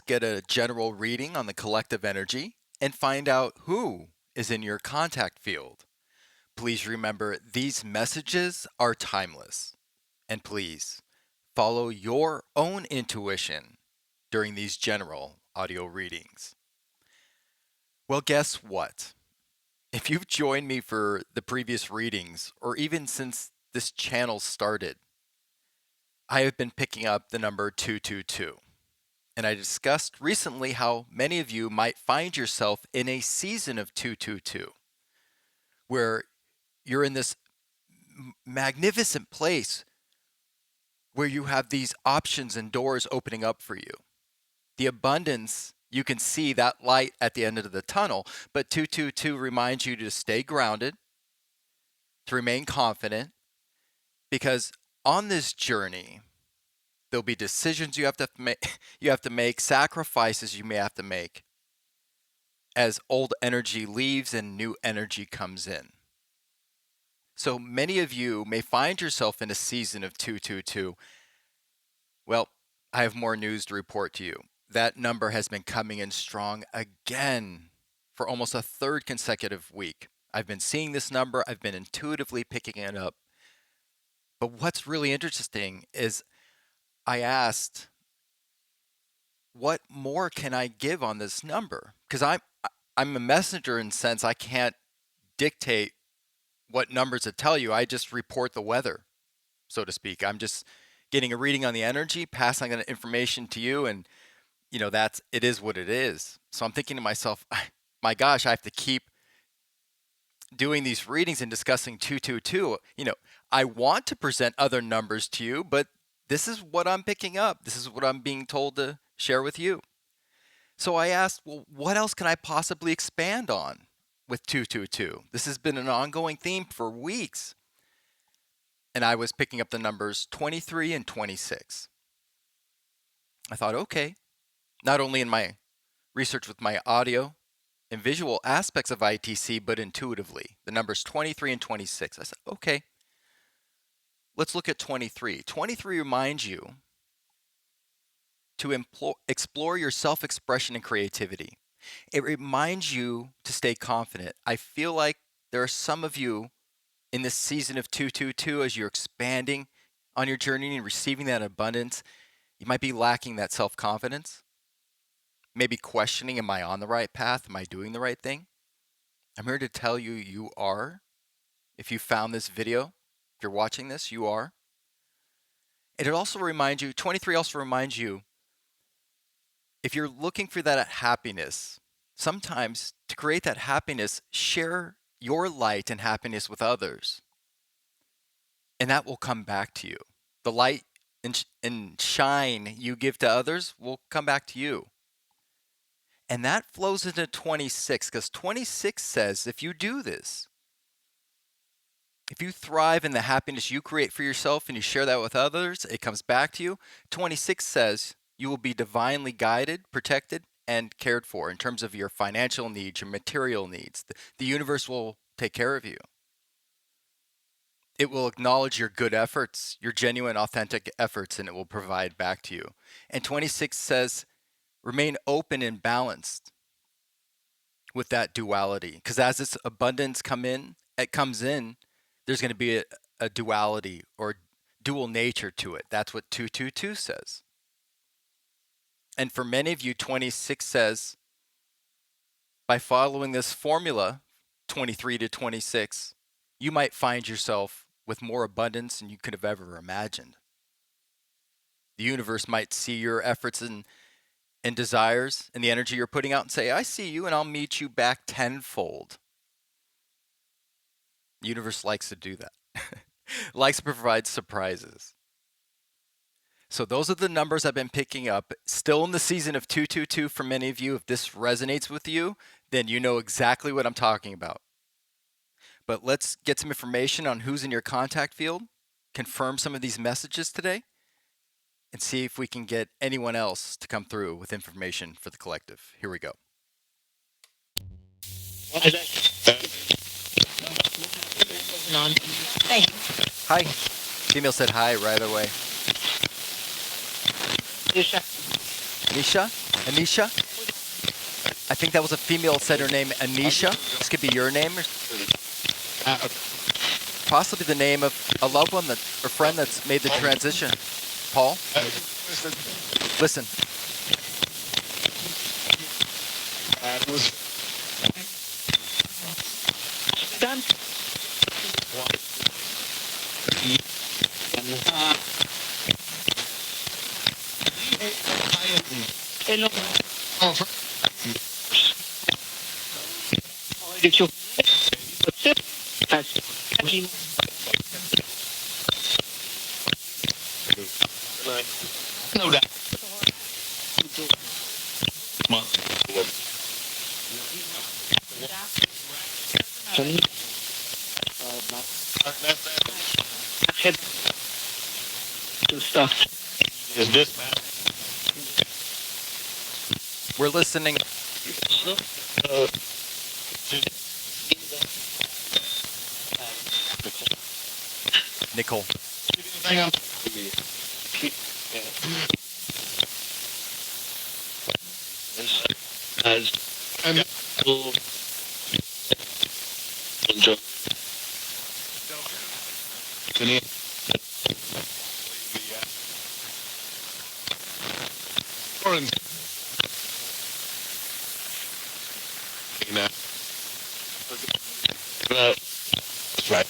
get a general reading on the collective energy and find out who is in your contact field. Please remember these messages are timeless. And please follow your own intuition during these general audio readings. Well, guess what? If you've joined me for the previous readings, or even since this channel started, I have been picking up the number 222. And I discussed recently how many of you might find yourself in a season of 222, where you're in this magnificent place where you have these options and doors opening up for you. The abundance, you can see that light at the end of the tunnel, but 222 reminds you to stay grounded, to remain confident, because on this journey, there'll be decisions you have to make, sacrifices you may have to make as old energy leaves and new energy comes in. So many of you may find yourself in a season of 222. Well, I have more news to report to you. That number has been coming in strong again for almost a third consecutive week. I've been seeing this number, I've been intuitively picking it up. But what's really interesting is I asked, what more can I give on this number? Because I'm a messenger in the sense I can't dictate what numbers to tell you. I just report the weather, so to speak. I'm just getting a reading on the energy, passing that information to you, and it is what it is. So I'm thinking to myself, my gosh, I have to keep doing these readings and discussing 222. I want to present other numbers to you, but this is what I'm picking up. This is what I'm being told to share with you. So I asked, well, what else can I possibly expand on with 222? This has been an ongoing theme for weeks. And I was picking up the numbers 23 and 26. I thought, okay, not only in my research with my audio and visual aspects of ITC, but intuitively, the numbers 23 and 26. I said, okay, let's look at 23. 23 reminds you to explore your self-expression and creativity. It reminds you to stay confident. I feel like there are some of you in this season of 222, as you're expanding on your journey and receiving that abundance, you might be lacking that self-confidence. Maybe questioning, am I on the right path? Am I doing the right thing? I'm here to tell you, you are. If you found this video, if you're watching this, you are. And it also reminds you, 23 also reminds you, if you're looking for that happiness, sometimes to create that happiness, share your light and happiness with others. And that will come back to you. The light and shine you give to others will come back to you. And that flows into 26, because 26 says if you do this, if you thrive in the happiness you create for yourself and you share that with others, it comes back to you. 26 says you will be divinely guided, protected, and cared for in terms of your financial needs, your material needs. The universe will take care of you. It will acknowledge your good efforts, your genuine, authentic efforts, and it will provide back to you. And 26 says, remain open and balanced with that duality. Because as this abundance comes in, there's going to be a duality or dual nature to it. That's what 222 says. And for many of you, 26 says, by following this formula, 23 to 26, you might find yourself with more abundance than you could have ever imagined. The universe might see your efforts and desires and the energy you're putting out and say, I see you and I'll meet you back tenfold. The universe likes to do that. Likes to provide surprises. So those are the numbers I've been picking up. Still in the season of 222 for many of you. If this resonates with you, then you know exactly what I'm talking about. But let's get some information on who's in your contact field, confirm some of these messages today, and see if we can get anyone else to come through with information for the collective. Here we go. Hi. Female said hi right away. Nisha? Anisha? I think that was a female that said her name, Anisha. This could be your name, or possibly the name of a loved one that, or friend that's made the transition. Paul? Listen. Done. Hello. Did you? No doubt. To stuff. Is this? We're listening. Nicole. That's right.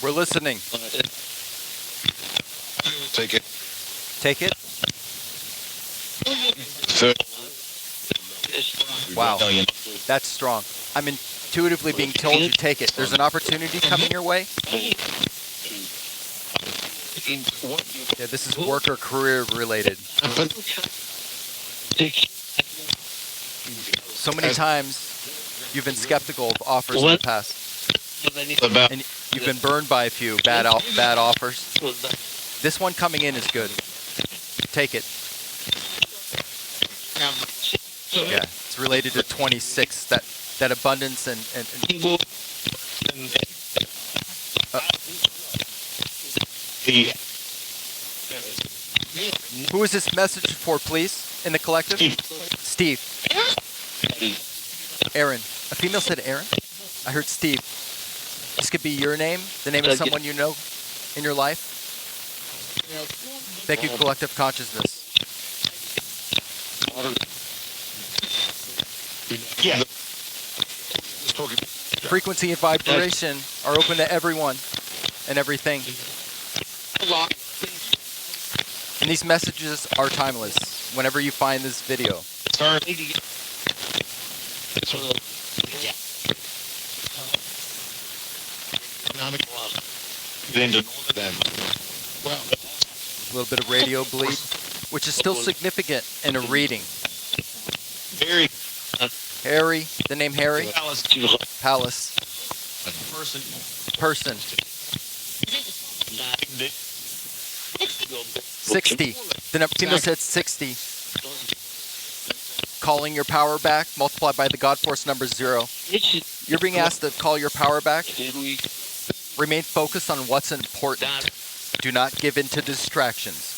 We're listening. Take it. Take it. Sir. Wow, that's strong. I'm intuitively being told you take it. There's an opportunity coming your way. Yeah, this is work or career related. So many times you've been skeptical of offers in the past. And you've been burned by a few bad offers. This one coming in is good. Take it. Yeah, it's related to 26, that abundance and who is this message for, please, in the collective? Steve. Aaron. A female said Aaron? I heard Steve. This could be your name, the name of someone you know in your life. Thank you, collective consciousness. Yeah. Frequency and vibration are open to everyone and everything. And these messages are timeless whenever you find this video. A little bit of radio bleed, which is still significant in a reading. Harry, the name Harry? Palace. Person. 60. The female said 60. Calling your power back, multiplied by the God Force number 0. You're being asked to call your power back. Remain focused on what's important. Do not give in to distractions.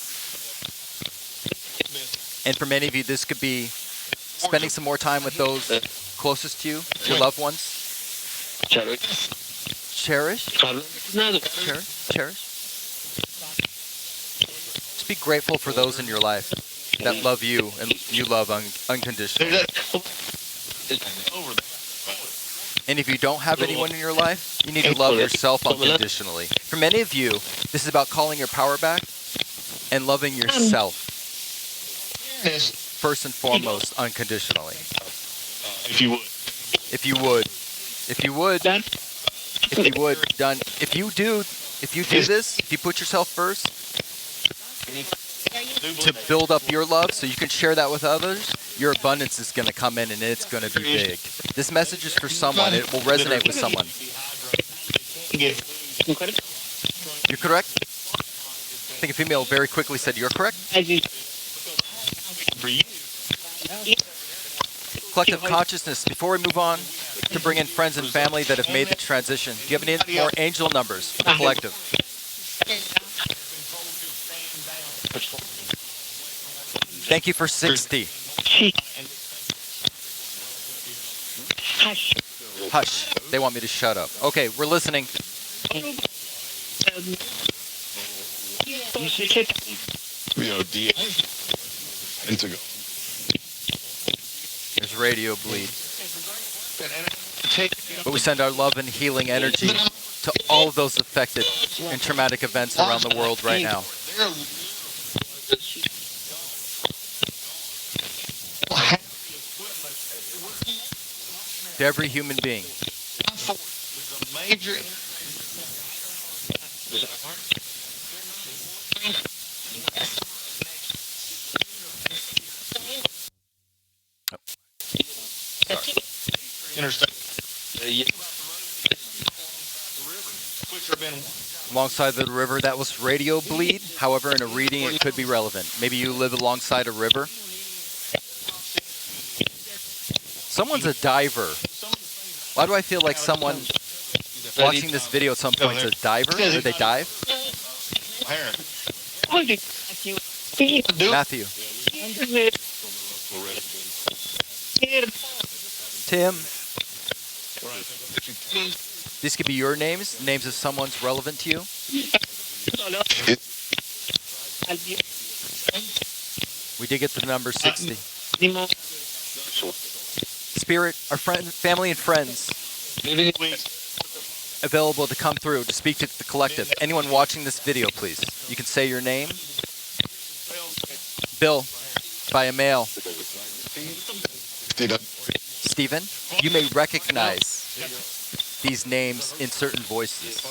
And for many of you, this could be spending some more time with those closest to you, your loved ones. Cherish? Cherish? Just be grateful for those in your life that love you and you love unconditionally. And if you don't have anyone in your life, you need to love yourself unconditionally. For many of you, this is about calling your power back and loving yourself first and foremost unconditionally. If you would. If you would. If you would. If you would. Done. If you do this, if you put yourself first, to build up your love so you can share that with others, your abundance is going to come in and it's going to be big. This message is for someone. It will resonate with someone. You're correct? I think a female very quickly said, you're correct? Collective consciousness, before we move on to bring in friends and family that have made the transition, do you have any more angel numbers for the collective? Thank you for 60. Hush. They want me to shut up. Okay, we're listening. There's radio bleed. But we send our love and healing energy to all of those affected in traumatic events around the world right now. To every human being. Alongside the river, that was radio bleed. However, in a reading, it could be relevant. Maybe you live alongside a river. Someone's a diver. Why do I feel like someone watching this video at some point is a diver? Did they dive? Matthew. Tim. These could be your names, names of someone's relevant to you. We did get to the number 60. Spirit, our friend, family and friends available to come through to speak to the collective. Anyone watching this video, please. You can say your name. Bill, by a male. Stephen, you may recognize these names in certain voices.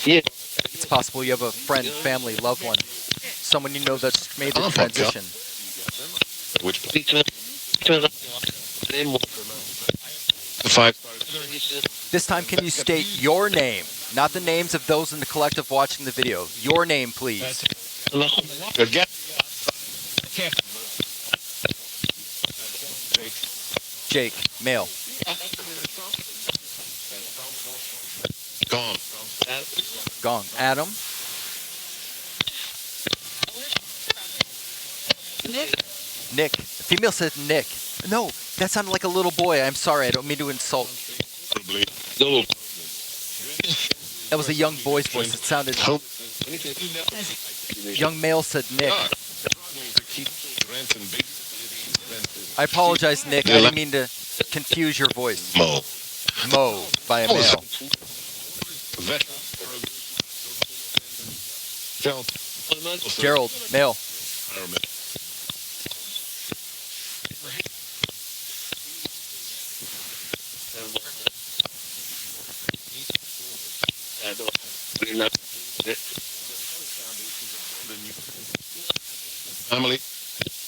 It's possible you have a friend, family, loved one, someone you know that's made the transition. This time, can you state your name, not the names of those in the collective watching the video? Your name, please. Jake, male. Gong. Adam. Nick. Female said Nick. No, that sounded like a little boy. I'm sorry, I don't mean to insult. That was a young boy's voice. It sounded... Young male said Nick. I apologize, Nick. I didn't mean to confuse your voice. Mo, by a male. Gerald, male.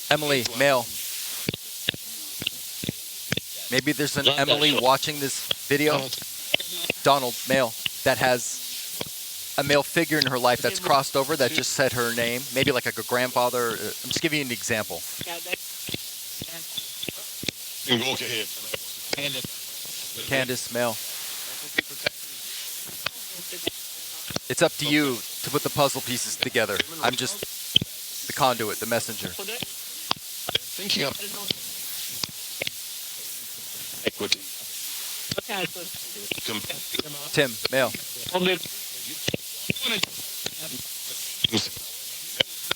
Emily, male. Maybe there's an Emily watching this video. Donald, male, that has a male figure in her life that's crossed over that just said her name. Maybe like a grandfather. I'm just giving you an example. Candace, male. It's up to you to put the puzzle pieces together. I'm just the conduit, the messenger. Thinking of equity. Tim, male.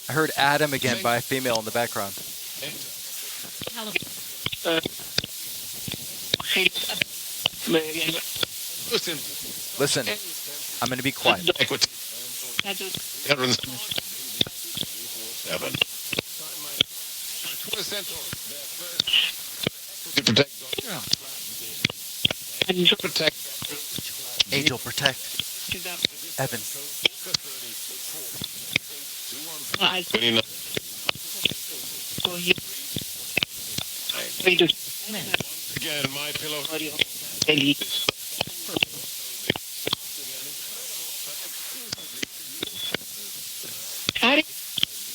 I heard Adam again by a female in the background. Listen, I'm going to be quiet. Angel protect. Evan. 29. Again, my pillow.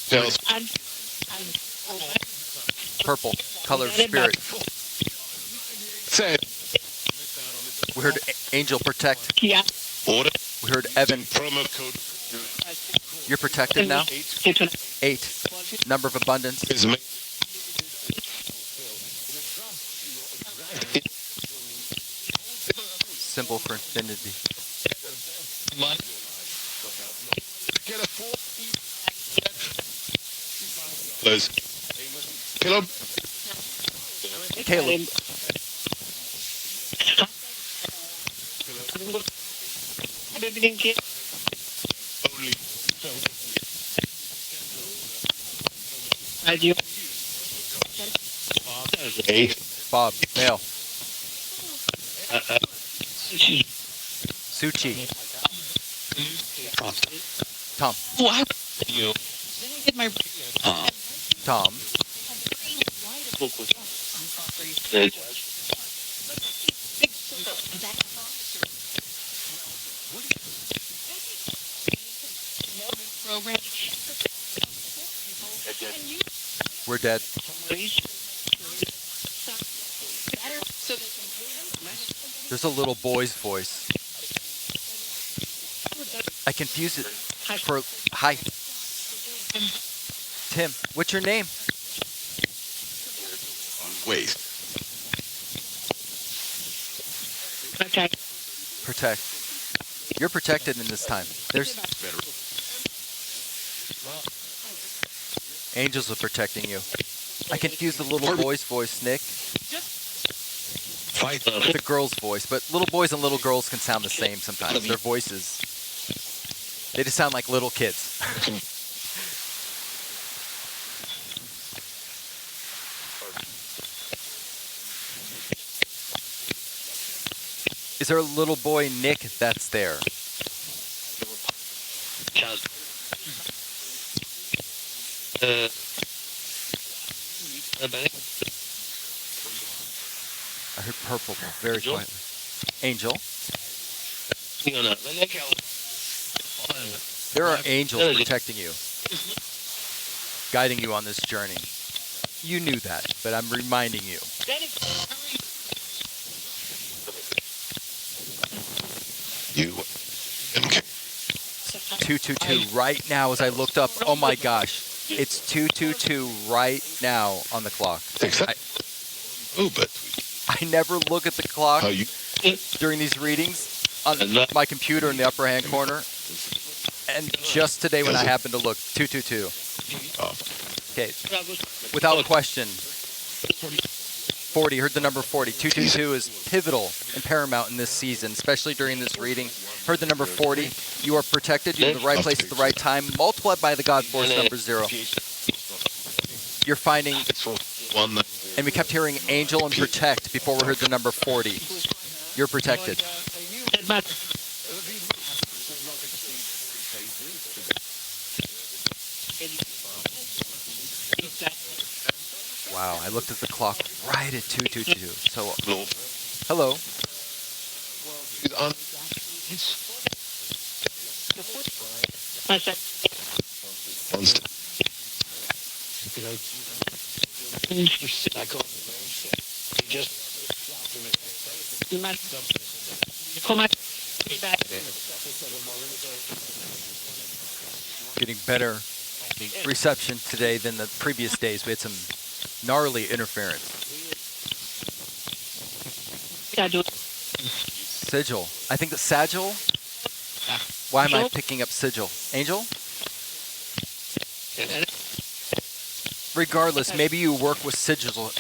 Tells Purple. Color of spirit. said We heard Angel protect. order We heard Evan. promo code You're protected now. 8. Number of abundance. is made. Symbol for infinity. Get a 4. Close. Pillow. Caleb. Only. Eight. Bob. Male. Suchi. Tom. You. Tom. We're dead. There's a little boy's voice. I confuse it for hi. Tim, what's your name? Wait. Protect. You're protected in this time. There's angels are protecting you. I confuse the little boy's voice, Nick, Fight. with the girl's voice, but little boys and little girls can sound the same sometimes. Their voices, they just sound like little kids. Is there a little boy, Nick, that's there? I heard purple very quietly. Angel. There are angels protecting you, guiding you on this journey. You knew that, but I'm reminding you. You. Okay. 222 right now as I looked up. Oh my gosh. It's 222 right now on the clock. Oh, but I never look at the clock how you? during these readings on my computer in the upper hand corner. And just today when I happened to look, 222. Okay, without question, 40, heard the number 40. 222 is pivotal and paramount in this season, especially during this reading. Heard the number 40. You are protected. You're in the right place at the right time. Multiplied by the God Force number 0. You're finding, One. and we kept hearing angel and protect before we heard the number 40. You're protected. Wow, I looked at the clock right at 222. So, hello. Getting better reception today than the previous days. We had some gnarly interference. Sigil. I think that Sagil. Why am I picking up sigil? Angel? Regardless, maybe you work with sigils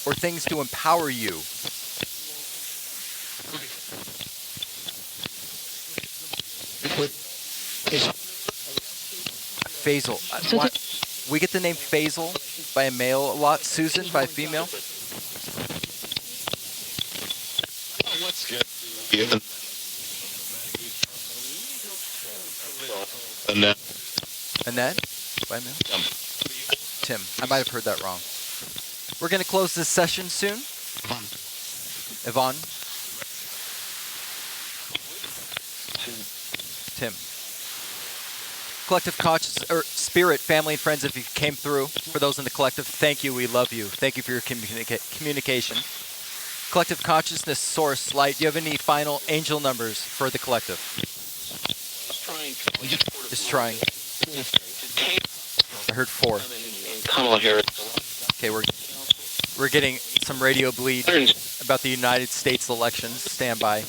or things to empower you. Faisal. We get the name Faisal by a male a lot. Susan by a female. Annette. Annette? By mail? Tim. I might have heard that wrong. We're going to close this session soon. Yvonne? Tim. Collective conscious or spirit, family and friends, if you came through, for those in the collective, thank you, we love you. Thank you for your communication. Collective consciousness, source, light, do you have any final angel numbers for the collective? Just trying. I heard 4. Okay, we're getting some radio bleed about the United States elections. Stand by.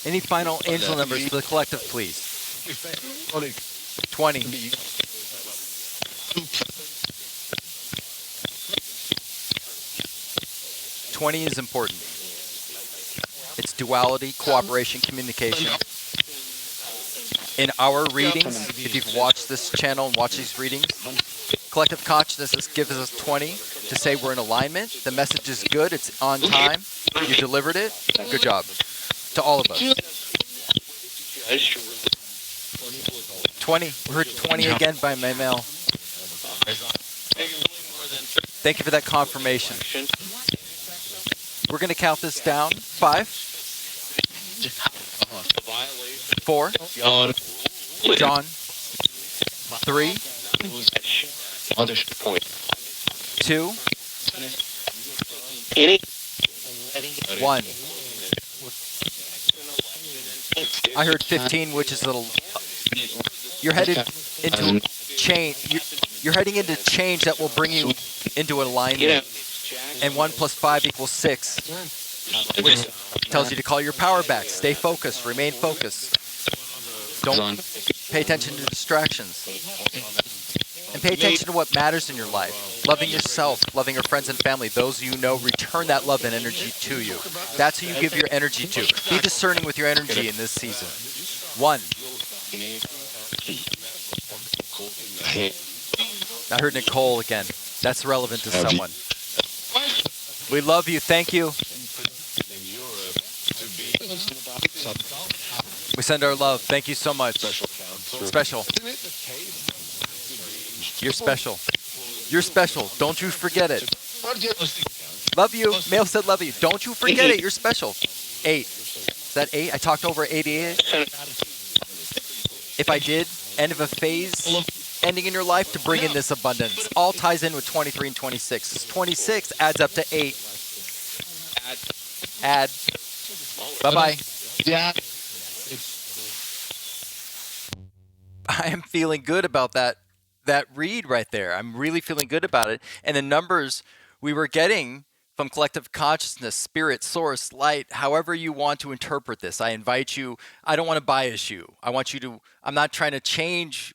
Any final angel numbers for the collective, please? 20. 20 is important. It's duality, cooperation, communication. In our readings, if you've watched this channel and watched these readings, collective consciousness gives us 20 to say we're in alignment. The message is good. It's on time. You delivered it. Good job. To all of us. 20. We heard 20 again by my mail. Thank you for that confirmation. We're going to count this down. 5. 4. John. 3. 2. 1. I heard 15, which is a little. You're headed into change. You're heading into change that will bring you into alignment. And 1 plus 5 equals 6, which tells you to call your power back. Stay focused. Remain focused. Don't pay attention to distractions. And pay attention to what matters in your life. Loving yourself, loving your friends and family, those you know, return that love and energy to you. That's who you give your energy to. Be discerning with your energy in this season. 1. I heard Nicole again. That's relevant to someone. We love you. Thank you. We send our love. Thank you so much. Special. You're special. You're special. Don't you forget it. Love you. Mail said love you. Don't you forget it. You're special. 8. Is that 8? I talked over 88. If I did, end of a phase, ending in your life to bring in this abundance. All ties in with 23 and 26. 26 adds up to 8. Add. Bye-bye. Yeah. I am feeling good about that read right there. I'm really feeling good about it. And the numbers we were getting from collective consciousness, spirit, source, light, however you want to interpret this. I invite you, I don't want to bias you. I'm not trying to change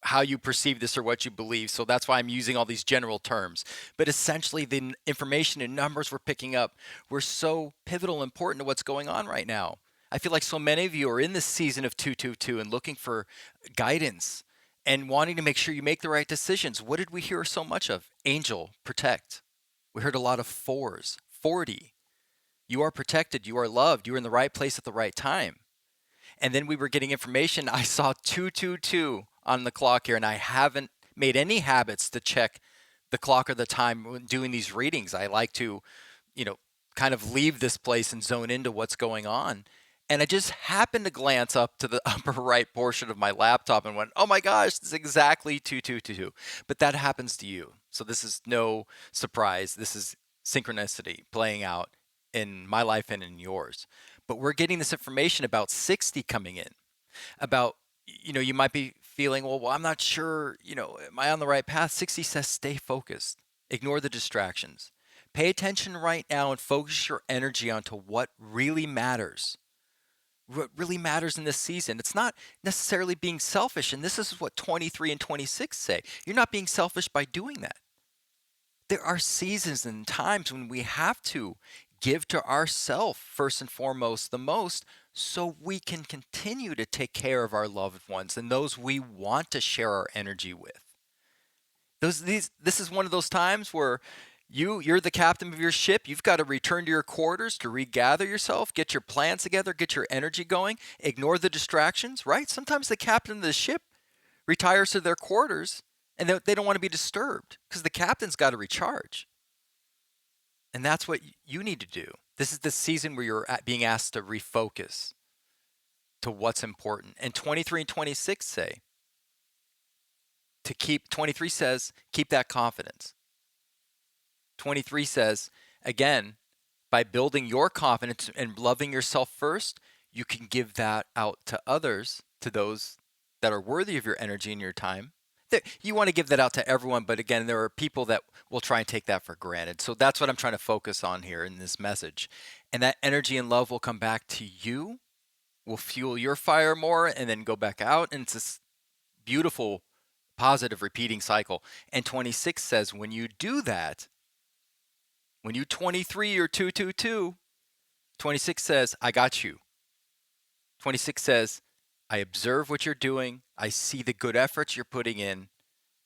how you perceive this or what you believe. So that's why I'm using all these general terms. But essentially, the information and numbers we're picking up were so pivotal and important to what's going on right now. I feel like so many of you are in this season of 222 and looking for guidance and wanting to make sure you make the right decisions. What did we hear so much of? Angel, protect. We heard a lot of 4s. 40. You are protected. You are loved. You're in the right place at the right time. And then we were getting information. I saw 222 on the clock here, and I haven't made any habits to check the clock or the time when doing these readings. I like to, kind of leave this place and zone into what's going on. And I just happened to glance up to the upper right portion of my laptop and went, oh my gosh, this is exactly 2222. But that happens to you. So this is no surprise. This is synchronicity playing out in my life and in yours. But we're getting this information about 60 coming in. About, you might be feeling, well, I'm not sure, am I on the right path? 60 says stay focused. Ignore the distractions. Pay attention right now and focus your energy onto what really matters. What really matters in this season. It's not necessarily being selfish, and this is what 23 and 26 say. You're not being selfish by doing that. There are seasons and times when we have to give to ourselves first and foremost the most so we can continue to take care of our loved ones and those we want to share our energy with. This is one of those times where you're the captain of your ship. You've got to return to your quarters to regather yourself, get your plans together, get your energy going, ignore the distractions, right? Sometimes the captain of the ship retires to their quarters and they don't want to be disturbed because the captain's got to recharge. And that's what you need to do. This is the season where you're being asked to refocus to what's important. And 23 and 26 say to keep, 23 says, keep that confidence. 23 says, again, by building your confidence and loving yourself first, you can give that out to others, to those that are worthy of your energy and your time. You want to give that out to everyone, but again, there are people that will try and take that for granted. So that's what I'm trying to focus on here in this message. And that energy and love will come back to you, will fuel your fire more, and then go back out. And it's this beautiful, positive repeating cycle. And 26 says, when you do that, when you 23 or 222, 26 says, I got you. 26 says, I observe what you're doing. I see the good efforts you're putting in,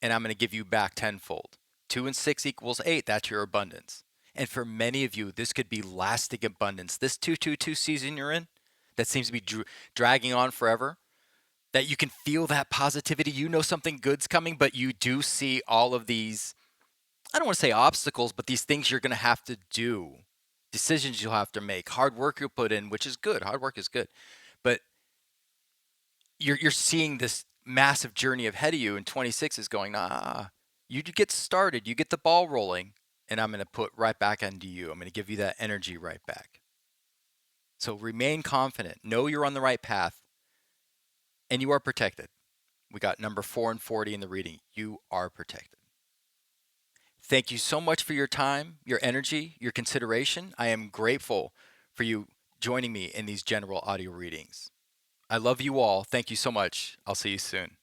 and I'm going to give you back tenfold. 2 and 6 equals 8. That's your abundance. And for many of you, this could be lasting abundance. This 222 season you're in, that seems to be dragging on forever, that you can feel that positivity. You know something good's coming, but you do see all of these, I don't want to say obstacles, but these things you're going to have to do, decisions you'll have to make, hard work you'll put in, which is good. Hard work is good. But you're seeing this massive journey ahead of you, and 26 is going, you get started, you get the ball rolling, and I'm going to put right back into you. I'm going to give you that energy right back. So remain confident. Know you're on the right path, and you are protected. We got number 4 and 40 in the reading. You are protected. Thank you so much for your time, your energy, your consideration. I am grateful for you joining me in these general audio readings. I love you all. Thank you so much. I'll see you soon.